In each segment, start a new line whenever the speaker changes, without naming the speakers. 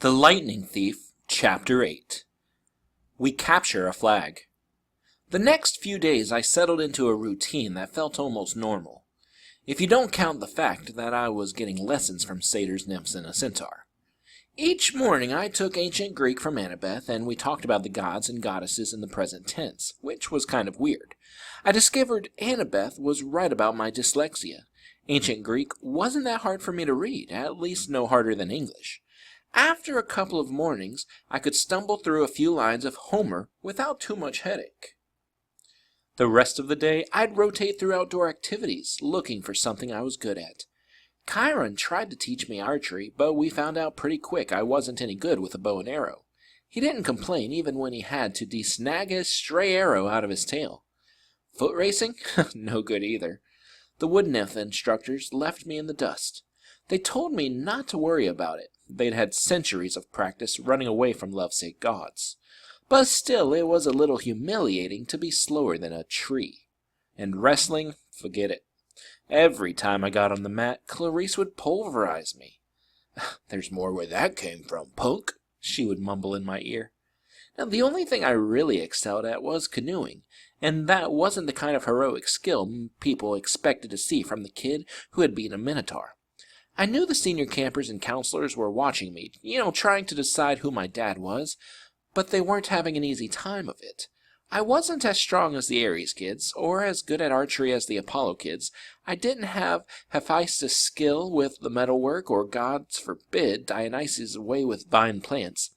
The Lightning Thief, Chapter 8. We Capture a Flag. The next few days I settled into a routine that felt almost normal, if you don't count the fact that I was getting lessons from satyrs, nymphs, and a centaur. Each morning I took ancient Greek from Annabeth, and we talked about the gods and goddesses in the present tense, which was kind of weird. I discovered Annabeth was right about my dyslexia. Ancient Greek wasn't that hard for me to read, at least no harder than English. After a couple of mornings, I could stumble through a few lines of Homer without too much headache. The rest of the day, I'd rotate through outdoor activities, looking for something I was good at. Chiron tried to teach me archery, but we found out pretty quick I wasn't any good with a bow and arrow. He didn't complain even when he had to desnag a stray arrow out of his tail. Foot racing? No good either. The wood nymph instructors left me in the dust. They told me not to worry about it. They'd had centuries of practice running away from lovesick gods. But still, it was a little humiliating to be slower than a tree. And wrestling? Forget it. Every time I got on the mat, Clarice would pulverize me. "There's more where that came from, punk," she would mumble in my ear. Now, the only thing I really excelled at was canoeing, and that wasn't the kind of heroic skill people expected to see from the kid who had been a minotaur. I knew the senior campers and counselors were watching me, trying to decide who my dad was, but they weren't having an easy time of it. I wasn't as strong as the Ares kids, or as good at archery as the Apollo kids. I didn't have Hephaestus' skill with the metalwork, or, gods forbid, Dionysus' way with vine plants.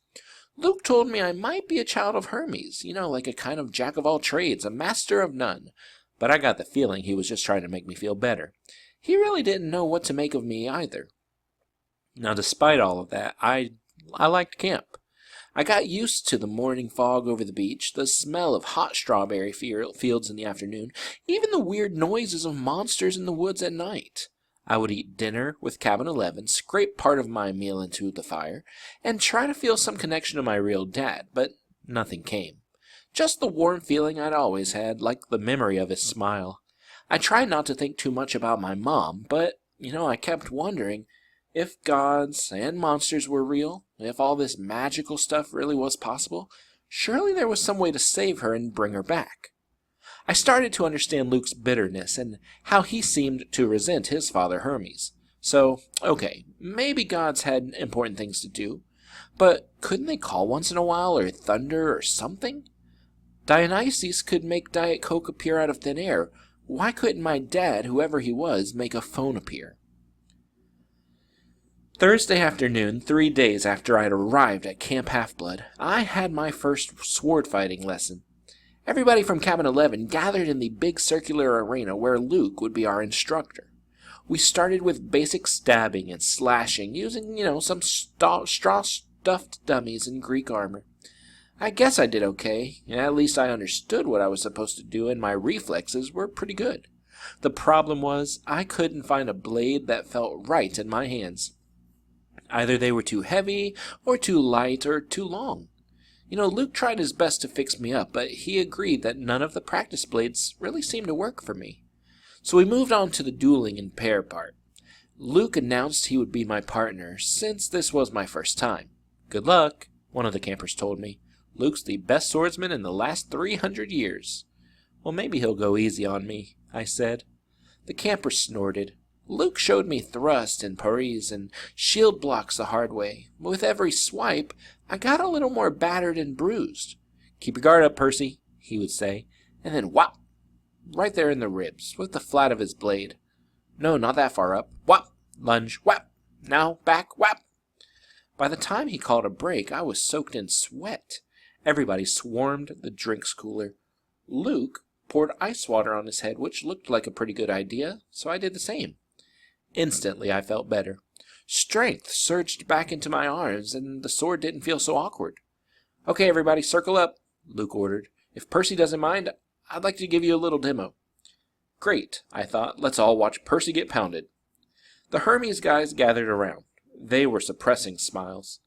Luke told me I might be a child of Hermes, like a kind of jack-of-all-trades, a master of none. But I got the feeling he was just trying to make me feel better. He really didn't know what to make of me either. Now, despite all of that, I liked camp. I got used to the morning fog over the beach, the smell of hot strawberry fields in the afternoon, even the weird noises of monsters in the woods at night. I would eat dinner with Cabin 11, scrape part of my meal into the fire, and try to feel some connection to my real dad, but nothing came. Just the warm feeling I'd always had, like the memory of his smile. I tried not to think too much about my mom, but, I kept wondering if gods and monsters were real, if all this magical stuff really was possible. Surely there was some way to save her and bring her back. I started to understand Luke's bitterness and how he seemed to resent his father Hermes. So, okay, maybe gods had important things to do, but couldn't they call once in a while, or thunder, or something? Dionysus could make Diet Coke appear out of thin air. Why couldn't my dad, whoever he was, make a phone appear? Thursday afternoon, 3 days after I'd arrived at Camp Half-Blood, I had my first sword-fighting lesson. Everybody from Cabin 11 gathered in the big circular arena where Luke would be our instructor. We started with basic stabbing and slashing, using, some straw-stuffed dummies in Greek armor. I guess I did okay. At least I understood what I was supposed to do, and my reflexes were pretty good. The problem was, I couldn't find a blade that felt right in my hands. Either they were too heavy, or too light, or too long. Luke tried his best to fix me up, but he agreed that none of the practice blades really seemed to work for me. So we moved on to the dueling in pair part. Luke announced he would be my partner, since this was my first time. "Good luck," one of the campers told me. "Luke's the best swordsman in the last 300 years. "Well, maybe he'll go easy on me," I said. The camper snorted. Luke showed me thrust and parries and shield blocks the hard way. With every swipe, I got a little more battered and bruised. "Keep your guard up, Percy," he would say, and then whop! Right there in the ribs, with the flat of his blade. No, not that far up. Whop! Lunge, whap! Now, back, whap! By the time he called a break, I was soaked in sweat. Everybody swarmed the drinks cooler. Luke poured ice water on his head, which looked like a pretty good idea, so I did the same. Instantly, I felt better. Strength surged back into my arms, and the sword didn't feel so awkward. "Okay, everybody, circle up," Luke ordered. "If Percy doesn't mind, I'd like to give you a little demo." Great, I thought. Let's all watch Percy get pounded. The Hermes guys gathered around. They were suppressing smiles.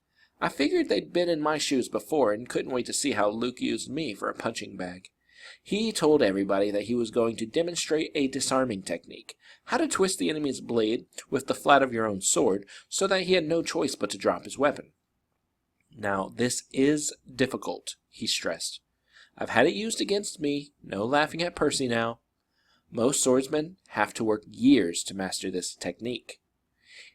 I figured they'd been in my shoes before and couldn't wait to see how Luke used me for a punching bag. He told everybody that he was going to demonstrate a disarming technique, how to twist the enemy's blade with the flat of your own sword so that he had no choice but to drop his weapon. Now, this is difficult, he stressed. I've had it used against me. No laughing at Percy now. Most swordsmen have to work years to master this technique.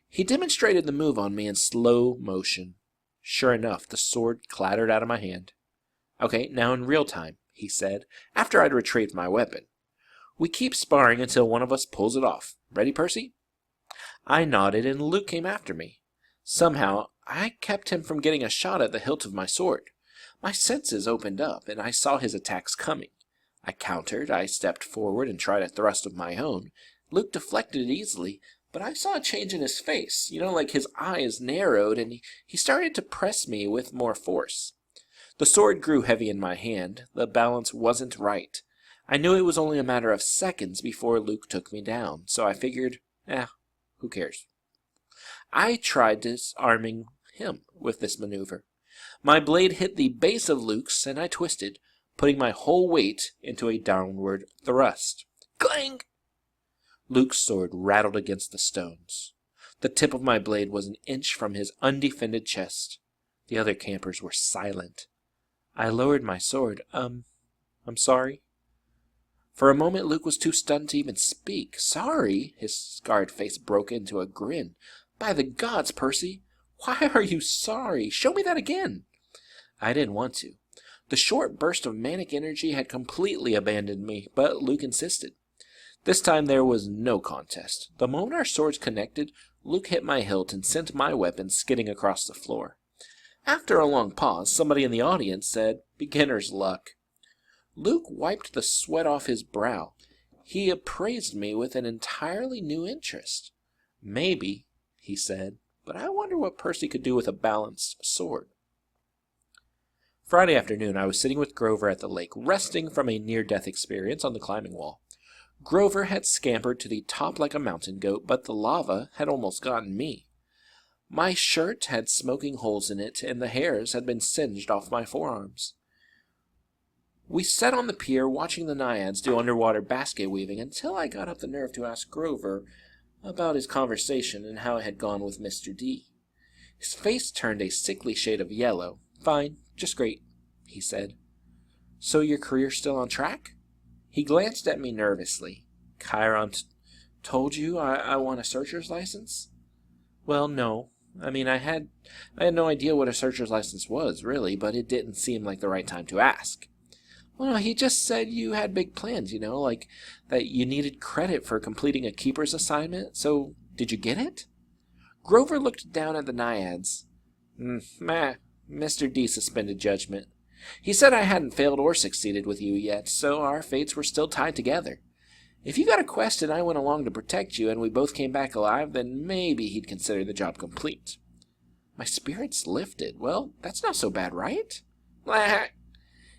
He demonstrated the move on me in slow motion. Sure enough, the sword clattered out of my hand. Okay, now in real time, he said, after I'd retrieved my weapon. We keep sparring until one of us pulls it off. Ready, Percy? I nodded, and Luke came after me. Somehow, I kept him from getting a shot at the hilt of my sword. My senses opened up, and I saw his attacks coming. I countered, I stepped forward and tried a thrust of my own. Luke deflected it easily, but I saw a change in his face. Like his eyes narrowed, and he started to press me with more force. The sword grew heavy in my hand. The balance wasn't right. I knew it was only a matter of seconds before Luke took me down, so I figured, who cares? I tried disarming him with this maneuver. My blade hit the base of Luke's, and I twisted, putting my whole weight into a downward thrust. Clang! Luke's sword rattled against the stones. The tip of my blade was an inch from his undefended chest. The other campers were silent. I lowered my sword. I'm sorry. For a moment, Luke was too stunned to even speak. Sorry? His scarred face broke into a grin. By the gods, Percy! Why are you sorry? Show me that again! I didn't want to. The short burst of manic energy had completely abandoned me, but Luke insisted. This time there was no contest. The moment our swords connected, Luke hit my hilt and sent my weapon skidding across the floor. After a long pause, somebody in the audience said, "Beginner's luck." Luke wiped the sweat off his brow. He appraised me with an entirely new interest. Maybe, he said, but I wonder what Percy could do with a balanced sword. Friday afternoon, I was sitting with Grover at the lake, resting from a near-death experience on the climbing wall. Grover had scampered to the top like a mountain goat, but the lava had almost gotten me. My shirt had smoking holes in it, and the hairs had been singed off my forearms. We sat on the pier watching the naiads do underwater basket weaving until I got up the nerve to ask Grover about his conversation and how it had gone with Mr. D. His face turned a sickly shade of yellow. "Fine, just great," he said. "So your career's still on track?" He glanced at me nervously. "Chiron told you I want a searcher's license?" "Well, no. I had no idea what a searcher's license was, really, but it didn't seem like the right time to ask." "Well, he just said you had big plans, like that you needed credit for completing a keeper's assignment. So, did you get it?" Grover looked down at the naiads. Mr. D suspended judgment. "He said I hadn't failed or succeeded with you yet, so our fates were still tied together. If you got a quest and I went along to protect you and we both came back alive, then maybe he'd consider the job complete." My spirits lifted. Well, that's not so bad, right?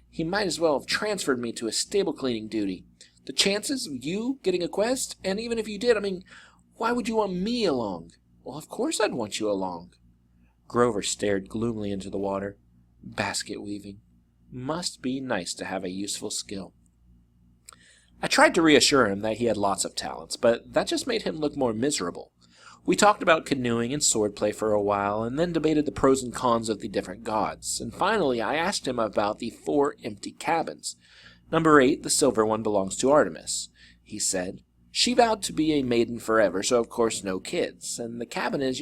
He might as well have transferred me to a stable cleaning duty. The chances of you getting a quest, and even if you did, why would you want me along? Well, of course I'd want you along. Grover stared gloomily into the water. Basket weaving. Must be nice to have a useful skill. I tried to reassure him that he had lots of talents, but that just made him look more miserable. We talked about canoeing and swordplay for a while, and then debated the pros and cons of the different gods, and finally I asked him about the 4 empty cabins. Number 8, the silver one, belongs to Artemis, he said. She vowed to be a maiden forever, so of course no kids, and the cabin is,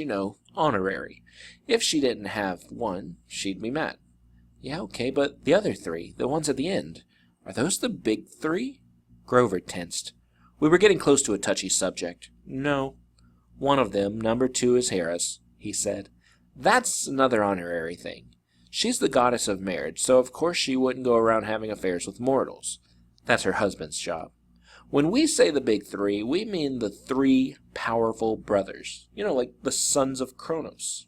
honorary. If she didn't have one, she'd be mad. Yeah, okay, but the other 3, the ones at the end, are those the big 3? Grover tensed. We were getting close to a touchy subject. No. One of them, number 2, is Hera's, he said. That's another honorary thing. She's the goddess of marriage, so of course she wouldn't go around having affairs with mortals. That's her husband's job. When we say the big 3, we mean the 3 powerful brothers. Like the sons of Kronos.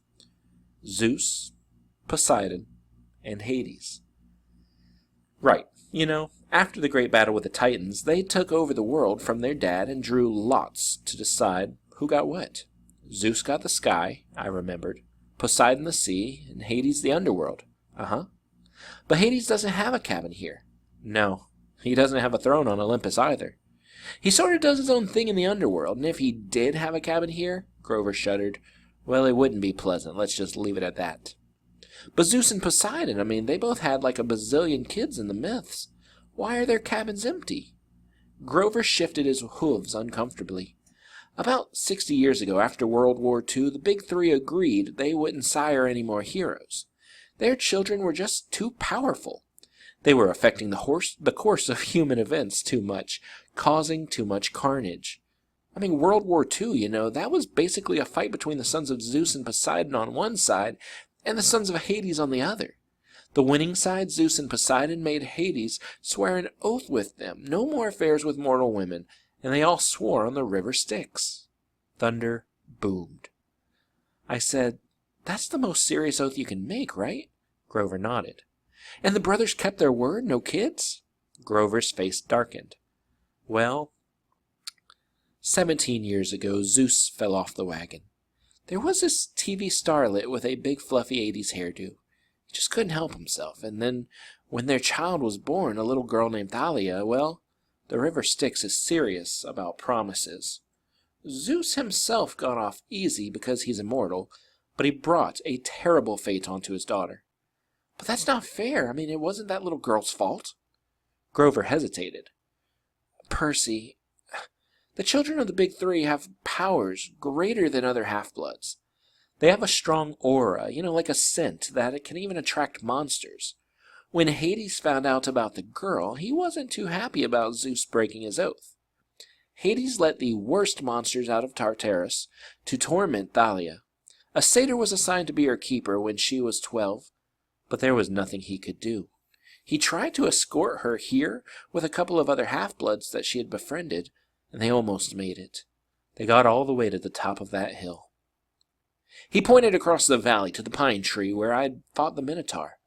Zeus, Poseidon, and Hades. Right. After the great battle with the Titans, they took over the world from their dad and drew lots to decide who got what. Zeus got the sky, I remembered. Poseidon the sea, and Hades the underworld. But Hades doesn't have a cabin here. No, he doesn't have a throne on Olympus either. He sort of does his own thing in the underworld, and if he did have a cabin here, Grover shuddered, well, it wouldn't be pleasant. Let's just leave it at that. But Zeus and Poseidon, they both had like a bazillion kids in the myths. Why are their cabins empty? Grover shifted his hooves uncomfortably. About 60 years ago, after World War II, the Big Three agreed they wouldn't sire any more heroes. Their children were just too powerful. They were affecting the course of human events too much, causing too much carnage. World War II, that was basically a fight between the sons of Zeus and Poseidon on one side, and the sons of Hades on the other. The winning side, Zeus and Poseidon, made Hades swear an oath with them, no more affairs with mortal women, and they all swore on the river Styx. Thunder boomed. I said, "That's the most serious oath you can make, right?" Grover nodded. "And the brothers kept their word, no kids?" Grover's face darkened. "Well, 17 years ago, Zeus fell off the wagon. There was this TV starlet with a big fluffy 80s hairdo. He just couldn't help himself, and then when their child was born, a little girl named Thalia, well, the river Styx is serious about promises. Zeus himself got off easy because he's immortal, but he brought a terrible fate onto his daughter. But that's not fair. It wasn't that little girl's fault." Grover hesitated. "Percy, the children of the Big Three have powers greater than other half-bloods. They have a strong aura, like a scent, that it can even attract monsters. When Hades found out about the girl, he wasn't too happy about Zeus breaking his oath. Hades let the worst monsters out of Tartarus to torment Thalia. A satyr was assigned to be her keeper when she was 12, but there was nothing he could do. He tried to escort her here with a couple of other half-bloods that she had befriended, and they almost made it. They got all the way to the top of that hill." He pointed across the valley to the pine tree where I'd fought the Minotaur.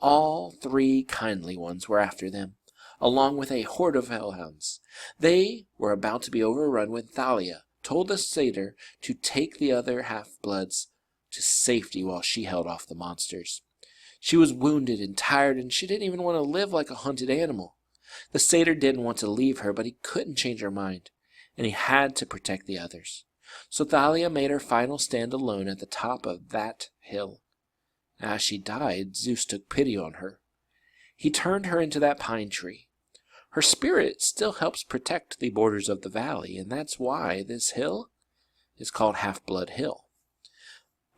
All 3 kindly ones were after them, along with a horde of hellhounds. They were about to be overrun when Thalia told the satyr to take the other half-bloods to safety while she held off the monsters. She was wounded and tired, and she didn't even want to live like a hunted animal. The satyr didn't want to leave her, but he couldn't change her mind, and he had to protect the others. So Thalia made her final stand alone at the top of that hill. As she died, Zeus took pity on her. He turned her into that pine tree. Her spirit still helps protect the borders of the valley, and that's why this hill is called Half-Blood Hill.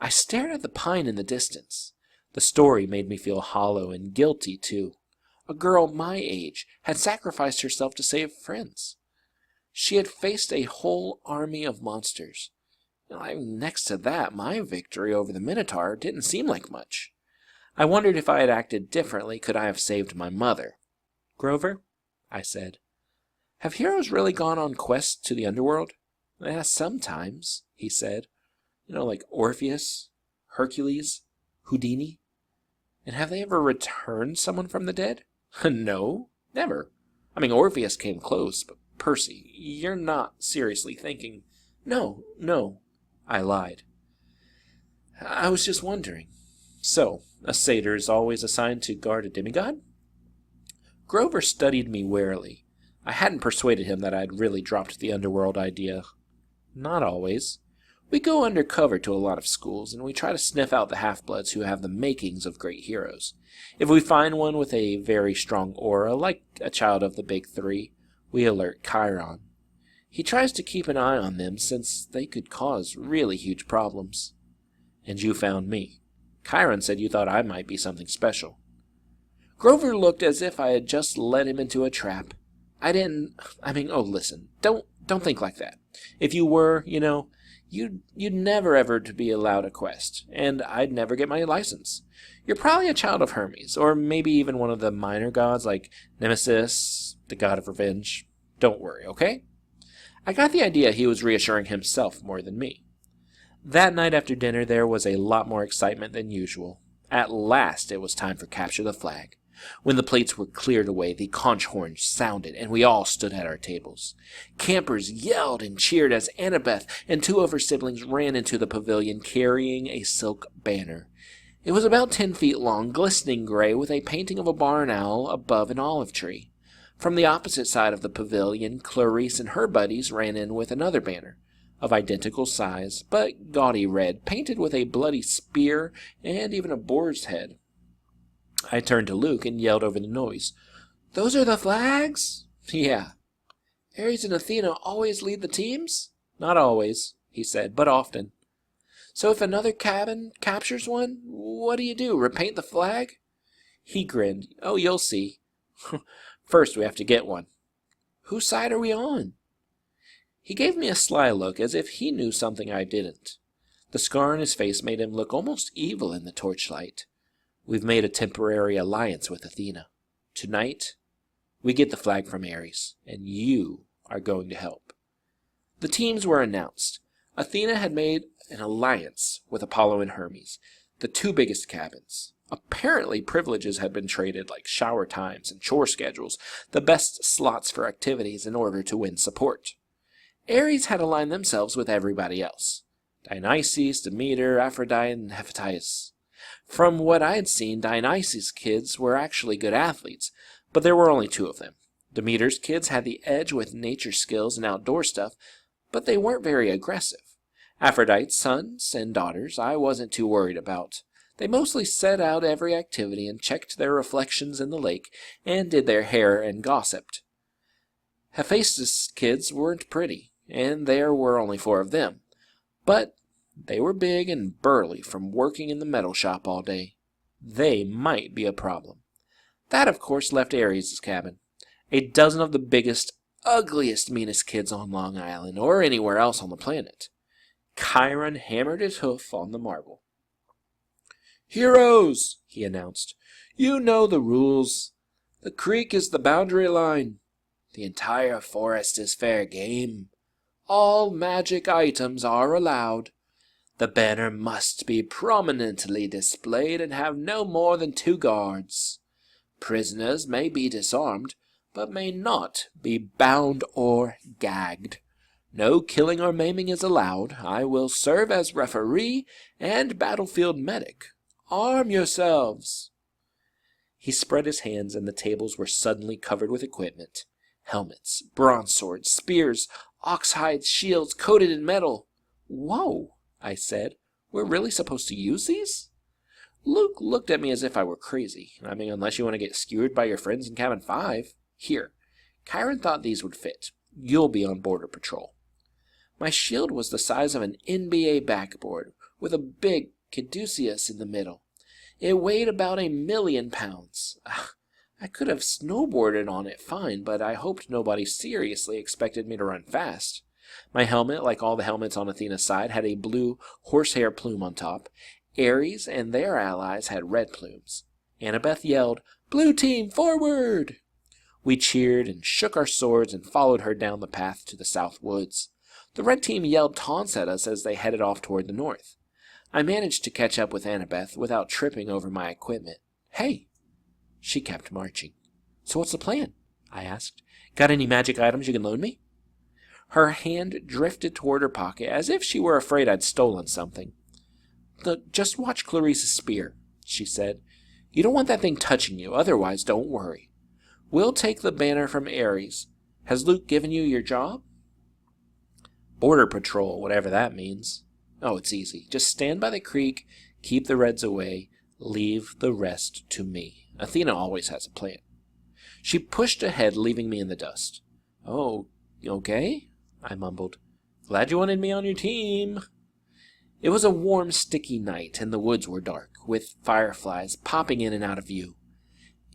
I stared at the pine in the distance. The story made me feel hollow and guilty, too. A girl my age had sacrificed herself to save friends. She had faced a whole army of monsters. Next to that, my victory over the Minotaur didn't seem like much. I wondered if I had acted differently, could I have saved my mother. "Grover," I said, "have heroes really gone on quests to the underworld?" "Sometimes," he said. Like Orpheus, Hercules, Houdini." "And have they ever returned someone from the dead?" "No, never. Orpheus came close, but Percy, you're not seriously thinking—" No, I lied. "I was just wondering. So, a satyr is always assigned to guard a demigod?" Grover studied me warily. I hadn't persuaded him that I'd really dropped the underworld idea. "Not always. We go undercover to a lot of schools, and we try to sniff out the half-bloods who have the makings of great heroes. If we find one with a very strong aura, like a child of the Big Three, we alert Chiron. He tries to keep an eye on them since they could cause really huge problems." "And you found me. Chiron said you thought I might be something special." Grover looked as if I had just led him into a trap. "I didn't— oh, listen, don't think like that. If you were, you'd never ever to be allowed a quest, and I'd never get my license. You're probably a child of Hermes, or maybe even one of the minor gods like Nemesis, the god of revenge. Don't worry, okay?" I got the idea he was reassuring himself more than me. That night after dinner there was a lot more excitement than usual. At last it was time for Capture the Flag. When the plates were cleared away, the conch horn sounded, and we all stood at our tables. Campers yelled and cheered as Annabeth and 2 of her siblings ran into the pavilion carrying a silk banner. It was about 10 feet long, glistening gray, with a painting of a barn owl above an olive tree. From the opposite side of the pavilion, Clarice and her buddies ran in with another banner, of identical size, but gaudy red, painted with a bloody spear and even a boar's head. I turned to Luke and yelled over the noise, "Those are the flags?" "Yeah." "Ares and Athena always lead the teams?" "Not always," he said, "but often." "So if another cabin captures one, what do? Repaint the flag?" He grinned. "Oh, you'll see. First we have to get one." "Whose side are we on?" He gave me a sly look, as if he knew something I didn't. The scar on his face made him look almost evil in the torchlight. "We've made a temporary alliance with Athena. Tonight, we get the flag from Ares, and you are going to help." The teams were announced. Athena had made an alliance with Apollo and Hermes, the two biggest cabins. Apparently, privileges had been traded, like shower times and chore schedules, the best slots for activities in order to win support. Ares had aligned themselves with everybody else: Dionysus, Demeter, Aphrodite, and Hephaestus. From what I had seen, Dionysus' kids were actually good athletes, but there were only two of them. Demeter's kids had the edge with nature skills and outdoor stuff, but they weren't very aggressive. Aphrodite's sons and daughters I wasn't too worried about. They mostly set out every activity and checked their reflections in the lake and did their hair and gossiped. Hephaestus' kids weren't pretty, and there were only 4 of them, but they were big and burly from working in the metal shop all day. They might be a problem. That, of course, left Ares' cabin. A dozen of the biggest, ugliest, meanest kids on Long Island, or anywhere else on the planet. Chiron hammered his hoof on the marble. "Heroes," he announced, "you know the rules. The creek is the boundary line. The entire forest is fair game. All magic items are allowed. The banner must be prominently displayed and have no more than 2 guards. Prisoners may be disarmed, but may not be bound or gagged. No killing or maiming is allowed. I will serve as referee and battlefield medic. Arm yourselves." He spread his hands, and the tables were suddenly covered with equipment. Helmets, bronze swords, spears, oxhide shields coated in metal. "Whoa," I said. "We're really supposed to use these?" Luke looked at me as if I were crazy. "I mean, unless you want to get skewered by your friends in cabin 5. Here, Chiron thought these would fit. You'll be on border patrol." My shield was the size of an NBA backboard, with a big caduceus in the middle. It weighed about 1,000,000 pounds. I could have snowboarded on it fine, but I hoped nobody seriously expected me to run fast. My helmet, like all the helmets on Athena's side, had a blue horsehair plume on top. Ares and their allies had red plumes. Annabeth yelled, "Blue team, forward!" We cheered and shook our swords and followed her down the path to the south woods. The red team yelled taunts at us as they headed off toward the north. I managed to catch up with Annabeth without tripping over my equipment. "Hey!" She kept marching. "So what's the plan?" I asked. "Got any magic items you can loan me?" Her hand drifted toward her pocket as if she were afraid I'd stolen something. "Just watch Clarice's spear," she said. "You don't want that thing touching you, otherwise don't worry. We'll take the banner from Ares. Has Luke given you your job?" "Border patrol, whatever that means." "Oh, it's easy. Just stand by the creek, keep the Reds away, leave the rest to me. Athena always has a plan." She pushed ahead, leaving me in the dust. "Oh, okay," I mumbled. "Glad you wanted me on your team." It was a warm, sticky night, and the woods were dark, with fireflies popping in and out of view.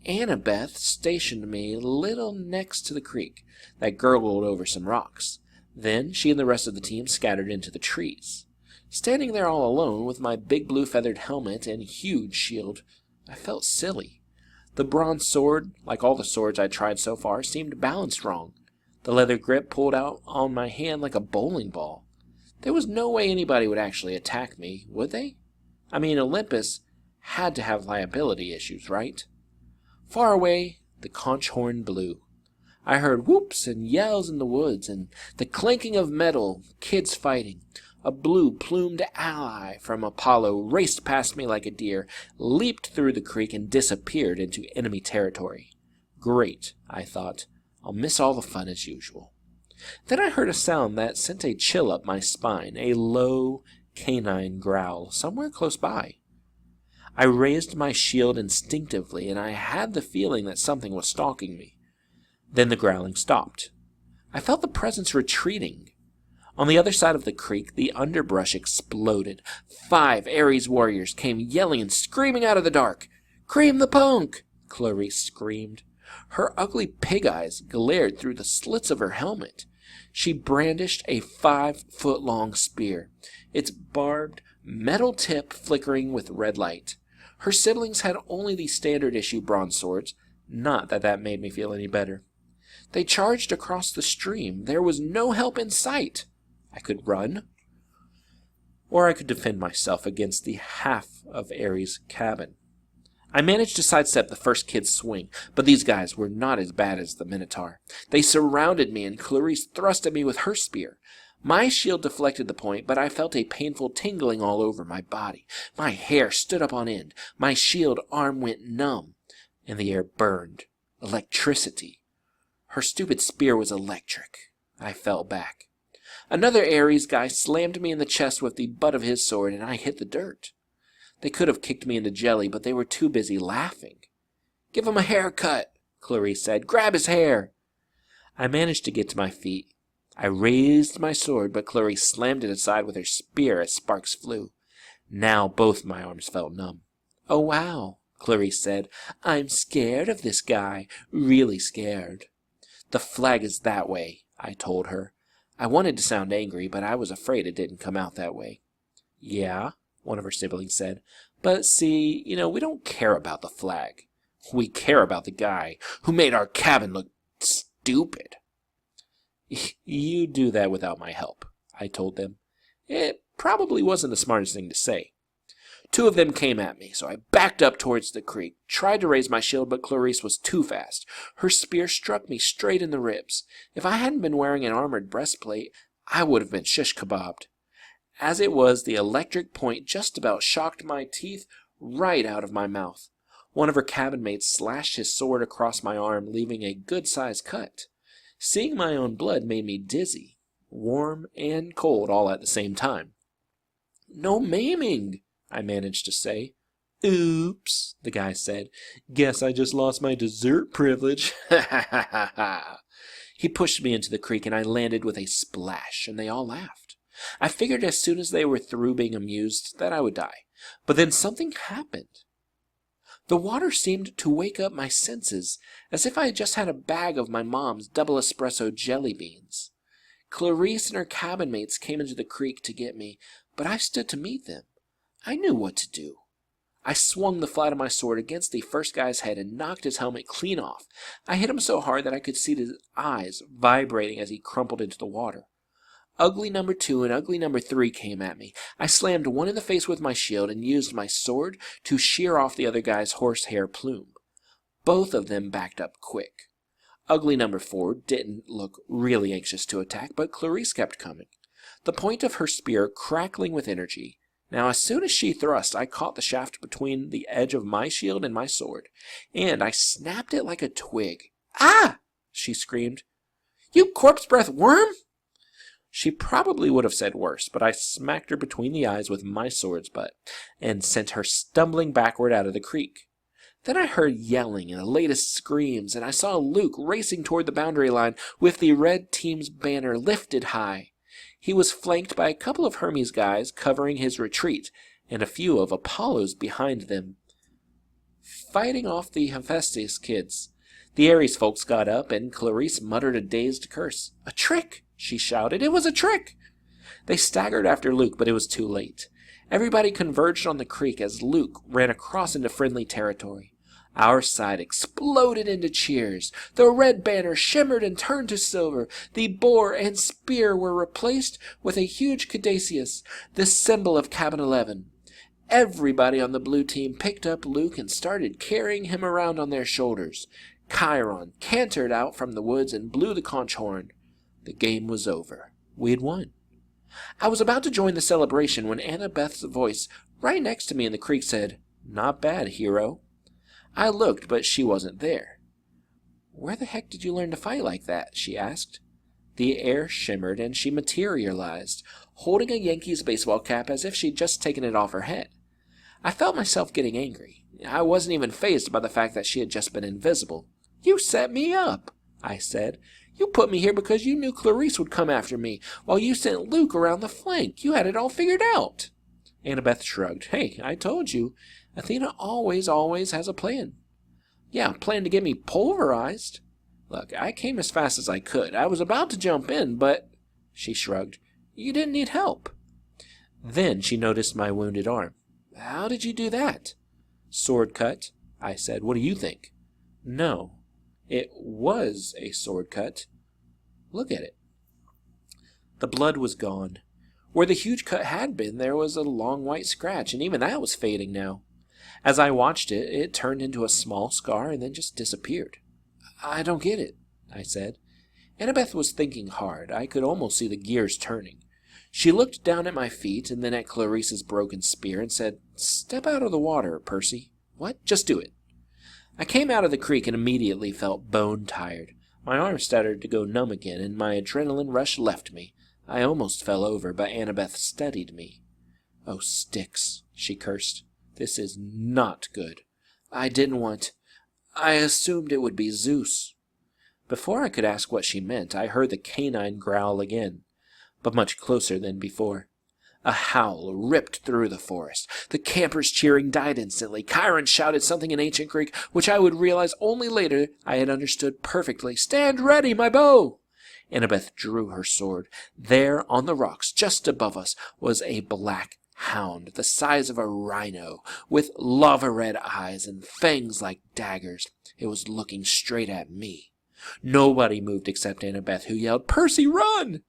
Annabeth stationed me a little next to the creek that gurgled over some rocks. Then she and the rest of the team scattered into the trees. Standing there all alone with my big blue feathered helmet and huge shield, I felt silly. The bronze sword, like all the swords I'd tried so far, seemed balanced wrong. The leather grip pulled out on my hand like a bowling ball. There was no way anybody would actually attack me, would they? I mean, Olympus had to have liability issues, right? Far away, the conch horn blew. I heard whoops and yells in the woods, and the clanking of metal, kids fighting. A blue-plumed ally from Apollo raced past me like a deer, leaped through the creek, and disappeared into enemy territory. Great, I thought. I'll miss all the fun as usual. Then I heard a sound that sent a chill up my spine, a low, canine growl, somewhere close by. I raised my shield instinctively, and I had the feeling that something was stalking me. Then the growling stopped. I felt the presence retreating. On the other side of the creek, the underbrush exploded. 5 Ares warriors came yelling and screaming out of the dark. "Cream the punk!" Clarisse screamed. Her ugly pig eyes glared through the slits of her helmet. She brandished a 5-foot-long spear, its barbed metal tip flickering with red light. Her siblings had only the standard-issue bronze swords, not that that made me feel any better. They charged across the stream. There was no help in sight. I could run, or I could defend myself against the half of Ares' cabin. I managed to sidestep the first kid's swing, but these guys were not as bad as the Minotaur. They surrounded me, and Clarisse thrust at me with her spear. My shield deflected the point, but I felt a painful tingling all over my body. My hair stood up on end. My shield arm went numb, and the air burned. Electricity. Her stupid spear was electric. I fell back. Another Ares guy slammed me in the chest with the butt of his sword, and I hit the dirt. They could have kicked me into jelly, but they were too busy laughing. "Give him a haircut," Clarisse said. "Grab his hair." I managed to get to my feet. I raised my sword, but Clarisse slammed it aside with her spear as sparks flew. Now both my arms felt numb. "Oh, wow," Clarisse said. "I'm scared of this guy. Really scared." "The flag is that way," I told her. I wanted to sound angry, but I was afraid it didn't come out that way. "Yeah," one of her siblings said. "But see, we don't care about the flag. We care about the guy who made our cabin look stupid." "You do that without my help," I told them. It probably wasn't the smartest thing to say. 2 of them came at me, so I backed up towards the creek, tried to raise my shield, but Clarisse was too fast. Her spear struck me straight in the ribs. If I hadn't been wearing an armored breastplate, I would have been shish kebabbed. As it was, the electric point just about shocked my teeth right out of my mouth. One of her cabin mates slashed his sword across my arm, leaving a good-sized cut. Seeing my own blood made me dizzy, warm and cold all at the same time. "No maiming," I managed to say. "Oops," the guy said. "Guess I just lost my dessert privilege." Ha ha ha ha ha. He pushed me into the creek, and I landed with a splash, and they all laughed. I figured as soon as they were through being amused that I would die. But then something happened. The water seemed to wake up my senses, as if I had just had a bag of my mom's double espresso jelly beans. Clarisse and her cabin mates came into the creek to get me, but I stood to meet them. I knew what to do. I swung the flat of my sword against the first guy's head and knocked his helmet clean off. I hit him so hard that I could see his eyes vibrating as he crumpled into the water. Ugly number 2 and ugly number 3 came at me. I slammed one in the face with my shield and used my sword to shear off the other guy's horsehair plume. Both of them backed up quick. Ugly number 4 didn't look really anxious to attack, but Clarisse kept coming, the point of her spear crackling with energy. Now, as soon as she thrust, I caught the shaft between the edge of my shield and my sword, and I snapped it like a twig. "Ah!" she screamed. "You corpse breath worm!" She probably would have said worse, but I smacked her between the eyes with my sword's butt, and sent her stumbling backward out of the creek. Then I heard yelling and the latest screams, and I saw Luke racing toward the boundary line with the red team's banner lifted high. He was flanked by a couple of Hermes guys covering his retreat, and a few of Apollo's behind them, fighting off the Hephaestus kids. The Ares folks got up, and Clarisse muttered a dazed curse. "A trick!" she shouted. "It was a trick!" They staggered after Luke, but it was too late. Everybody converged on the creek as Luke ran across into friendly territory. Our side exploded into cheers. The red banner shimmered and turned to silver. The boar and spear were replaced with a huge caduceus, the symbol of Cabin 11. Everybody on the blue team picked up Luke and started carrying him around on their shoulders. Chiron cantered out from the woods and blew the conch horn. The game was over. We had won. I was about to join the celebration when Annabeth's voice right next to me in the creek said, "Not bad, hero." I looked, but she wasn't there. "Where the heck did you learn to fight like that?" she asked. The air shimmered, and she materialized, holding a Yankees baseball cap as if she'd just taken it off her head. I felt myself getting angry. I wasn't even fazed by the fact that she had just been invisible. "You set me up," I said. "You put me here because you knew Clarice would come after me, while you sent Luke around the flank. You had it all figured out." Annabeth shrugged. "Hey, I told you. Athena always has a plan." "Yeah, a plan to get me pulverized." "Look, I came as fast as I could. I was about to jump in, but—" She shrugged. "You didn't need help." Then she noticed my wounded arm. "How did you do that?" "Sword cut," I said. "What do you think?" "No, it was a sword cut. Look at it." The blood was gone. Where the huge cut had been, there was a long white scratch, and even that was fading now. As I watched it, it turned into a small scar and then just disappeared. "I don't get it," I said. Annabeth was thinking hard. I could almost see the gears turning. She looked down at my feet and then at Clarice's broken spear and said, "Step out of the water, Percy." "What? Just do it." I came out of the creek and immediately felt bone-tired. My arm started to go numb again, and my adrenaline rush left me. I almost fell over, but Annabeth steadied me. "Oh, Styx," she cursed. "This is not good. I assumed it would be Zeus." Before I could ask what she meant, I heard the canine growl again, but much closer than before. A howl ripped through the forest. The campers' cheering died instantly. Chiron shouted something in ancient Greek, which I would realize only later I had understood perfectly. "Stand ready, my bow!" Annabeth drew her sword. There, on the rocks, just above us, was a black hound, the size of a rhino, with lava-red eyes and fangs like daggers. It was looking straight at me. Nobody moved except Annabeth, who yelled, "Percy, run!"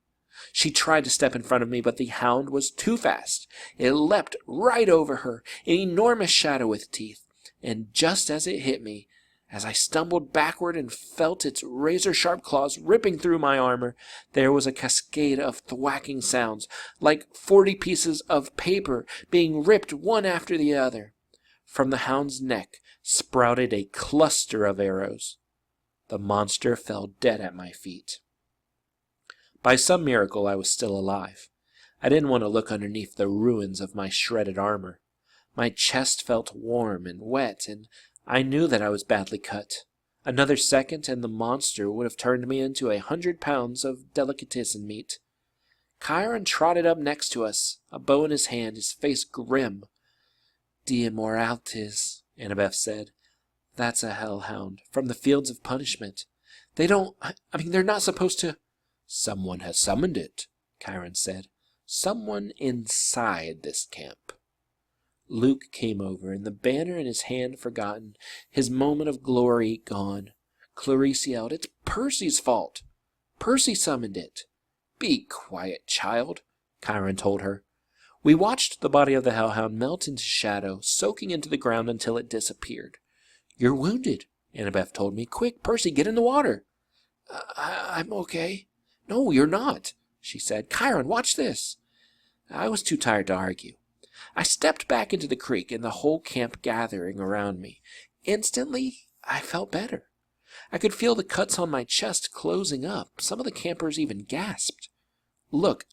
She tried to step in front of me, but the hound was too fast. It leapt right over her, an enormous shadow with teeth, and just as it hit me, as I stumbled backward and felt its razor-sharp claws ripping through my armor, there was a cascade of thwacking sounds, like 40 pieces of paper being ripped one after the other. From the hound's neck sprouted a cluster of arrows. The monster fell dead at my feet. By some miracle I was still alive. I didn't want to look underneath the ruins of my shredded armor. My chest felt warm and wet, and I knew that I was badly cut. Another second, and the monster would have turned me into 100 pounds of delicatessen meat. Chiron trotted up next to us, a bow in his hand, his face grim. "De Immortaltes," Annabeth said. "That's a hellhound, from the Fields of Punishment. They're not supposed to—" "Someone has summoned it," Chiron said. "Someone inside this camp." Luke came over, and the banner in his hand forgotten, his moment of glory gone. Clarice yelled, "It's Percy's fault. Percy summoned it." "Be quiet, child," Chiron told her. We watched the body of the hellhound melt into shadow, soaking into the ground until it disappeared. "You're wounded," Annabeth told me. "Quick, Percy, get in the water." I'm okay." "No, you're not," she said. "Chiron, watch this." I was too tired to argue. I stepped back into the creek, and the whole camp gathering around me. Instantly, I felt better. I could feel the cuts on my chest closing up. Some of the campers even gasped. "Look,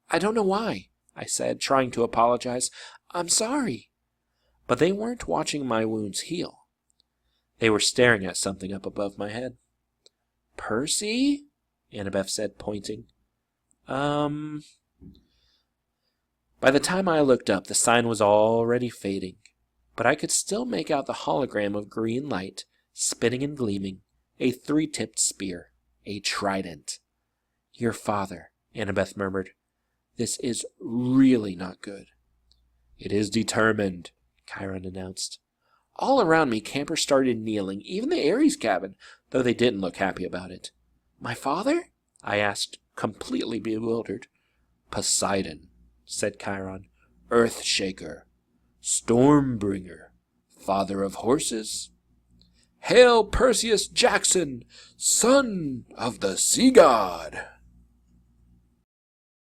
I don't know why," I said, trying to apologize. "I'm sorry." But they weren't watching my wounds heal. They were staring at something up above my head. "Percy?" Annabeth said, pointing. By the time I looked up, the sign was already fading, but I could still make out the hologram of green light, spinning and gleaming, a 3-tipped spear, a trident. "Your father," Annabeth murmured. "This is really not good." "It is determined," Chiron announced. All around me, campers started kneeling, even the Ares cabin, though they didn't look happy about it. "My father?" I asked, completely bewildered. "Poseidon," said Chiron, "Earthshaker, Stormbringer, father of horses." "Hail Perseus Jackson, son of the sea god!"